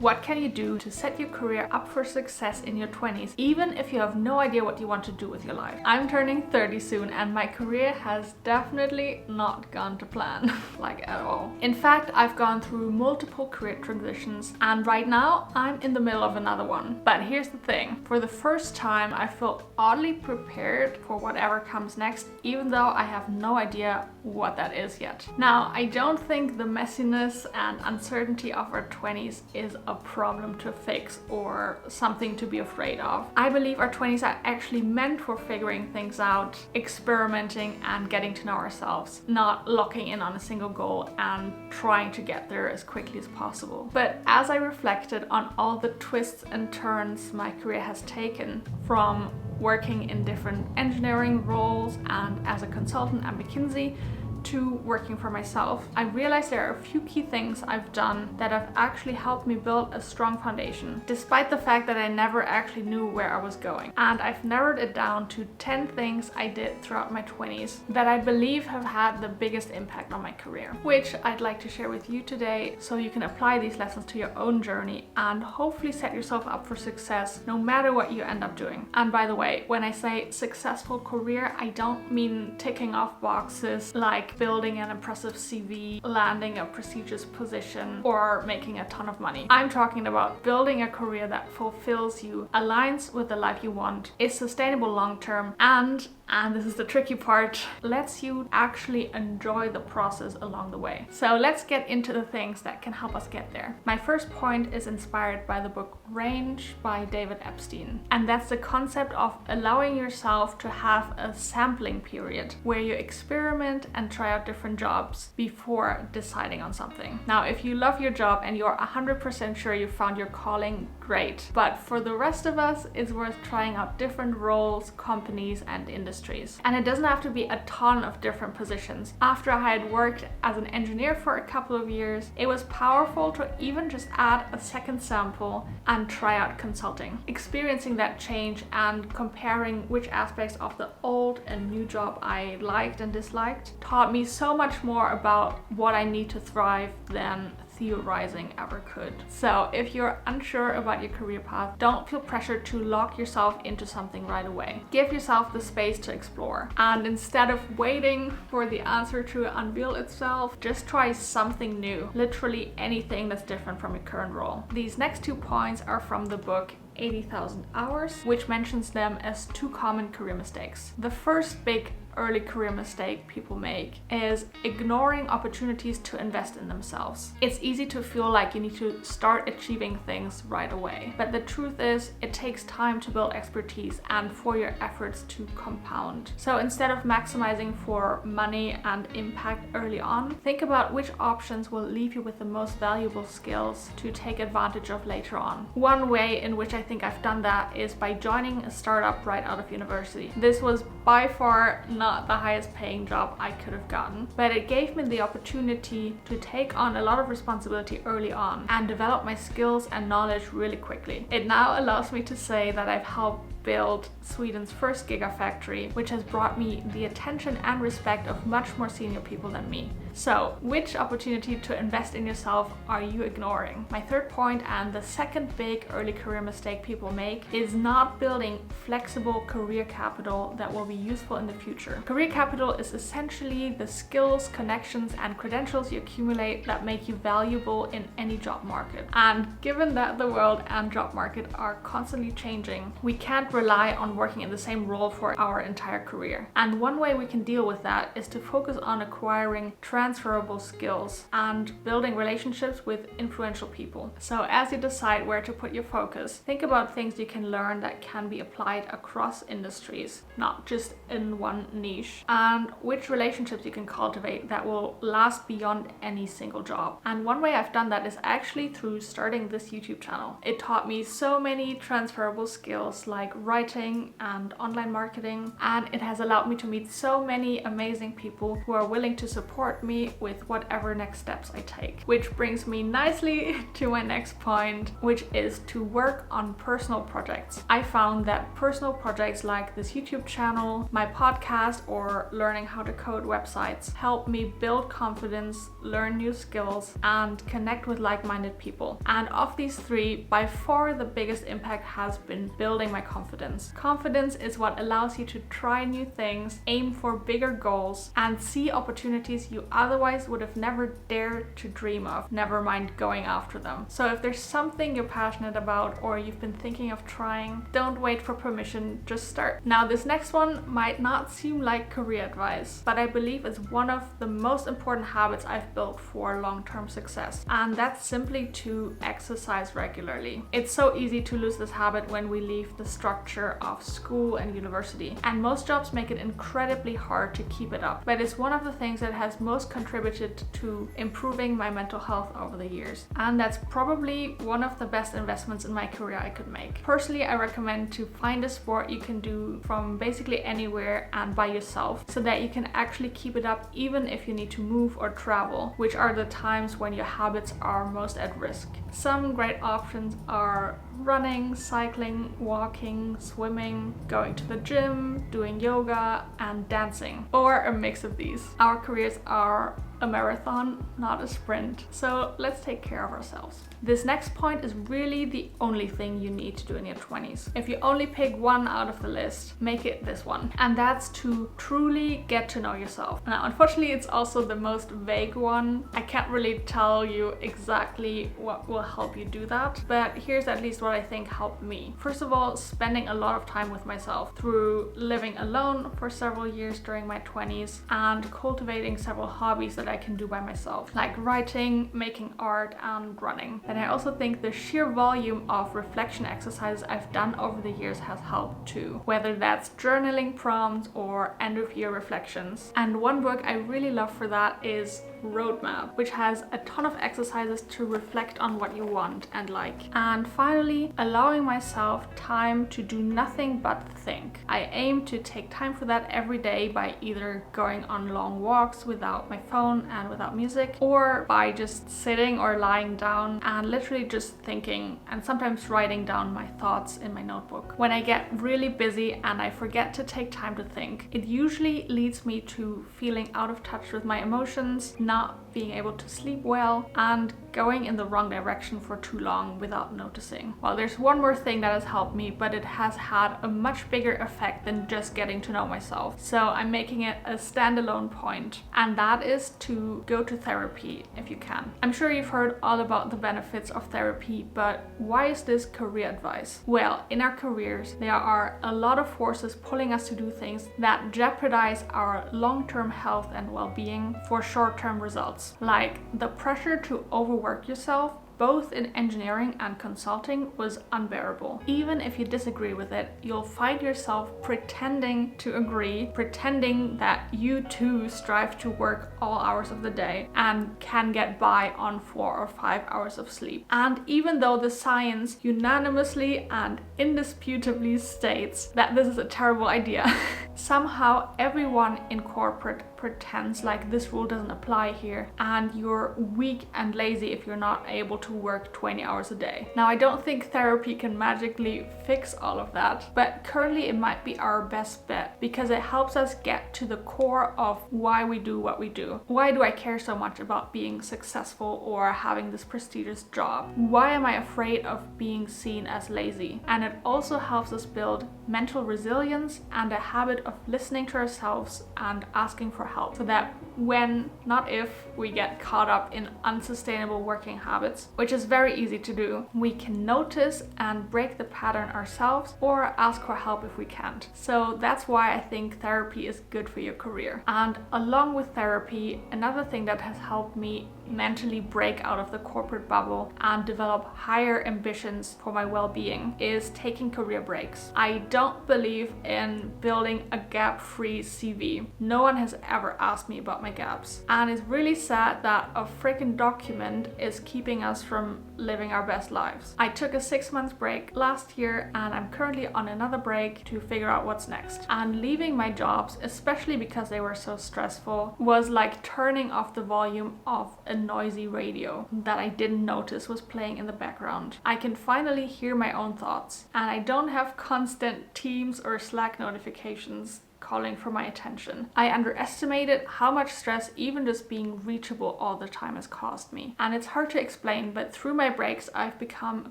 What can you do to set your career up for success in your 20s, even if you have no idea what you want to do with your life? I'm turning 30 soon and my career has definitely not gone to plan, like at all. In fact, I've gone through multiple career transitions and right now I'm in the middle of another one. But here's the thing, for the first time I feel oddly prepared for whatever comes next, even though I have no idea what that is yet. Now, I don't think the messiness and uncertainty of our 20s is a problem to fix or something to be afraid of. I believe our 20s are actually meant for figuring things out, experimenting and getting to know ourselves, not locking in on a single goal and trying to get there as quickly as possible. But as I reflected on all the twists and turns my career has taken, from working in different engineering roles and as a consultant at McKinsey to working for myself, I realized there are a few key things I've done that have actually helped me build a strong foundation, despite the fact that I never actually knew where I was going. And I've narrowed it down to 10 things I did throughout my 20s that I believe have had the biggest impact on my career, which I'd like to share with you today so you can apply these lessons to your own journey and hopefully set yourself up for success no matter what you end up doing. And by the way, when I say successful career, I don't mean ticking off boxes like building an impressive CV, landing a prestigious position, or making a ton of money. I'm talking about building a career that fulfills you, aligns with the life you want, is sustainable long-term, and this is the tricky part, lets you actually enjoy the process along the way. So let's get into the things that can help us get there. My first point is inspired by the book Range by David Epstein. And that's the concept of allowing yourself to have a sampling period where you experiment and try out different jobs before deciding on something. Now, if you love your job and you're 100% sure you found your calling, great. But for the rest of us, it's worth trying out different roles, companies, and industries. And it doesn't have to be a ton of different positions. After I had worked as an engineer for a couple of years, it was powerful to even just add a second sample and try out consulting. Experiencing that change and comparing which aspects of the old and new job I liked and disliked taught me so much more about what I need to thrive than theorizing ever could. So if you're unsure about your career path, don't feel pressured to lock yourself into something right away. Give yourself the space to explore. And instead of waiting for the answer to unveil itself, just try something new. Literally anything that's different from your current role. These next 2 points are from the book 80,000 Hours, which mentions them as 2 common career mistakes. The first big early career mistake people make is ignoring opportunities to invest in themselves. It's easy to feel like you need to start achieving things right away, but the truth is it takes time to build expertise and for your efforts to compound. So instead of maximizing for money and impact early on, think about which options will leave you with the most valuable skills to take advantage of later on. One way in which I think I've done that is by joining a startup right out of university. This was by far not the highest paying job I could have gotten, but it gave me the opportunity to take on a lot of responsibility early on and develop my skills and knowledge really quickly. It now allows me to say that I've helped build Sweden's first gigafactory, which has brought me the attention and respect of much more senior people than me. So, which opportunity to invest in yourself are you ignoring? My third point, and the second big early career mistake people make, is not building flexible career capital that will be useful in the future. Career capital is essentially the skills, connections, and credentials you accumulate that make you valuable in any job market. And given that the world and job market are constantly changing, we can't rely on working in the same role for our entire career. And one way we can deal with that is to focus on acquiring transferable skills and building relationships with influential people. So as you decide where to put your focus, think about things you can learn that can be applied across industries, not just in one niche, and which relationships you can cultivate that will last beyond any single job. And one way I've done that is actually through starting this YouTube channel. It taught me so many transferable skills like writing and online marketing, and it has allowed me to meet so many amazing people who are willing to support me with whatever next steps I take. Which brings me nicely to my next point, which is to work on personal projects. I found that personal projects like this YouTube channel, my podcast, or learning how to code websites help me build confidence, learn new skills, and connect with like-minded people. And of these three, by far the biggest impact has been building my confidence. Confidence is what allows you to try new things, aim for bigger goals, and see opportunities you otherwise would have never dared to dream of, never mind going after them. So if there's something you're passionate about or you've been thinking of trying, don't wait for permission, just start. Now this next one might not seem like career advice, but I believe it's one of the most important habits I've built for long-term success, and that's simply to exercise regularly. It's so easy to lose this habit when we leave the structure of school and university, and most jobs make it incredibly hard to keep it up, but it's one of the things that has most contributed to improving my mental health over the years, and that's probably one of the best investments in my career I could make. Personally, I recommend to find a sport you can do from basically anywhere and by yourself, so that you can actually keep it up even if you need to move or travel, which are the times when your habits are most at risk. Some great options are running, cycling, walking, swimming, going to the gym, doing yoga, and dancing, or a mix of these. Our careers are a marathon, not a sprint, so let's take care of ourselves. This next point is really the only thing you need to do in your 20s. If you only pick one out of the list, make it this one, and that's to truly get to know yourself. Now, unfortunately, it's also the most vague one. I can't really tell you exactly what will help you do that, but here's at least what I think helped me. First of all, spending a lot of time with myself through living alone for several years during my 20s and cultivating several hobbies that I can do by myself, like writing, making art, and running. And I also think the sheer volume of reflection exercises I've done over the years has helped too, whether that's journaling prompts or end of year reflections. And one book I really love for that is Roadmap, which has a ton of exercises to reflect on what you want and like. And finally, allowing myself time to do nothing but think. I aim to take time for that every day by either going on long walks without my phone and without music, or by just sitting or lying down and literally just thinking, and sometimes writing down my thoughts in my notebook. When I get really busy and I forget to take time to think, it usually leads me to feeling out of touch with my emotions, not being able to sleep well, and going in the wrong direction for too long without noticing. Well, there's one more thing that has helped me, but it has had a much bigger effect than just getting to know myself. So I'm making it a standalone point, and that is to go to therapy if you can. I'm sure you've heard all about the benefits of therapy, but why is this career advice? Well, in our careers, there are a lot of forces pulling us to do things that jeopardize our long-term health and well-being for short-term results, like the pressure to overwork yourself, both in engineering and consulting, was unbearable. Even if you disagree with it, you'll find yourself pretending to agree, pretending that you too strive to work all hours of the day and can get by on 4 or 5 hours of sleep. And even though the science unanimously and indisputably states that this is a terrible idea, somehow everyone in corporate pretends like this rule doesn't apply here, and you're weak and lazy if you're not able to work 20 hours a day. Now, I don't think therapy can magically fix all of that, but currently it might be our best bet because it helps us get to the core of why we do what we do. Why do I care so much about being successful or having this prestigious job? Why am I afraid of being seen as lazy? And it also helps us build mental resilience and a habit of listening to ourselves and asking for help, so that when, not if, we get caught up in unsustainable working habits, which is very easy to do, we can notice and break the pattern ourselves or ask for help if we can't. So that's why I think therapy is good for your career. And along with therapy, another thing that has helped me mentally break out of the corporate bubble and develop higher ambitions for my well-being is taking career breaks. I don't believe in building a gap-free CV. No one has ever asked me about my the gaps. And it's really sad that a freaking document is keeping us from living our best lives. I took a 6-month break last year and I'm currently on another break to figure out what's next. And leaving my jobs, especially because they were so stressful, was like turning off the volume of a noisy radio that I didn't notice was playing in the background. I can finally hear my own thoughts, and I don't have constant Teams or Slack notifications calling for my attention. I underestimated how much stress even just being reachable all the time has caused me. And it's hard to explain, but through my breaks, I've become a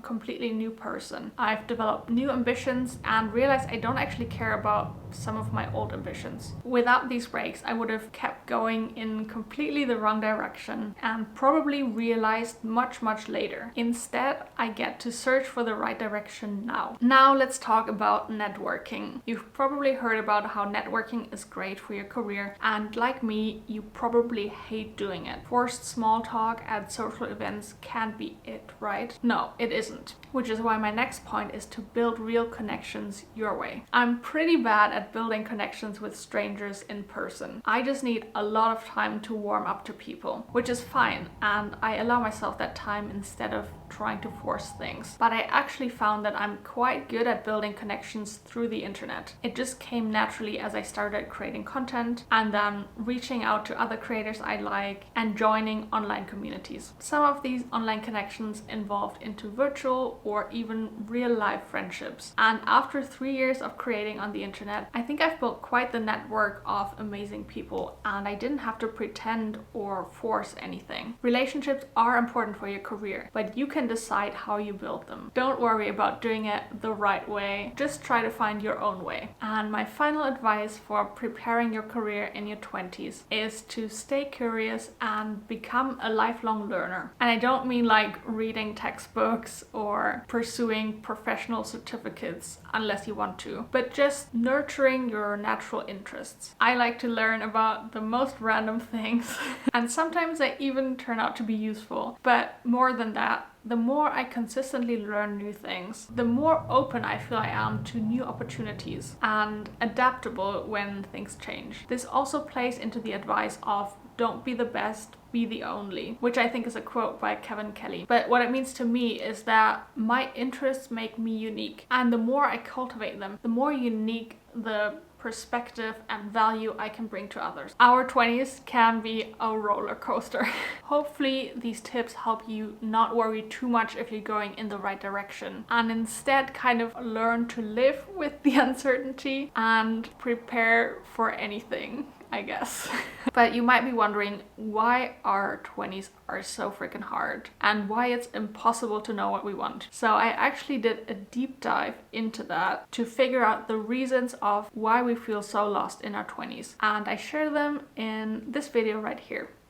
completely new person. I've developed new ambitions and realized I don't actually care about some of my old ambitions. Without these breaks, I would have kept going in completely the wrong direction and probably realized much later. Instead, I get to search for the right direction now. Now let's talk about networking. You've probably heard about how networking is great for your career, and like me, you probably hate doing it. Forced small talk at social events can't be it, right? No, it isn't. Which is why my next point is to build real connections your way. I'm pretty bad at building connections with strangers in person. I just need a lot of time to warm up to people, which is fine, and I allow myself that time instead of trying to force things. But I actually found that I'm quite good at building connections through the internet. It just came naturally as I started creating content and then reaching out to other creators I like and joining online communities. Some of these online connections involved into virtual or even real life friendships. And after 3 years of creating on the internet, I think I've built quite the network of amazing people, and I didn't have to pretend or force anything. Relationships are important for your career, but you can decide how you build them. Don't worry about doing it the right way. Just try to find your own way. And my final advice for preparing your career in your 20s is to stay curious and become a lifelong learner. And I don't mean like reading textbooks or pursuing professional certificates unless you want to, but just nurturing your natural interests. I like to learn about the most random things and sometimes they even turn out to be useful. But more than that, the more I consistently learn new things, the more open I feel I am to new opportunities and adaptable when things change. This also plays into the advice of don't be the best, be the only, which I think is a quote by Kevin Kelly. But what it means to me is that my interests make me unique, and the more I cultivate them, the more unique the perspective and value I can bring to others. Our 20s can be a roller coaster. Hopefully these tips help you not worry too much if you're going in the right direction, and instead kind of learn to live with the uncertainty and prepare for anything, I guess. But you might be wondering why our 20s are so freaking hard and why it's impossible to know what we want. So I actually did a deep dive into that to figure out the reasons of why we feel so lost in our 20s, and I share them in this video right here.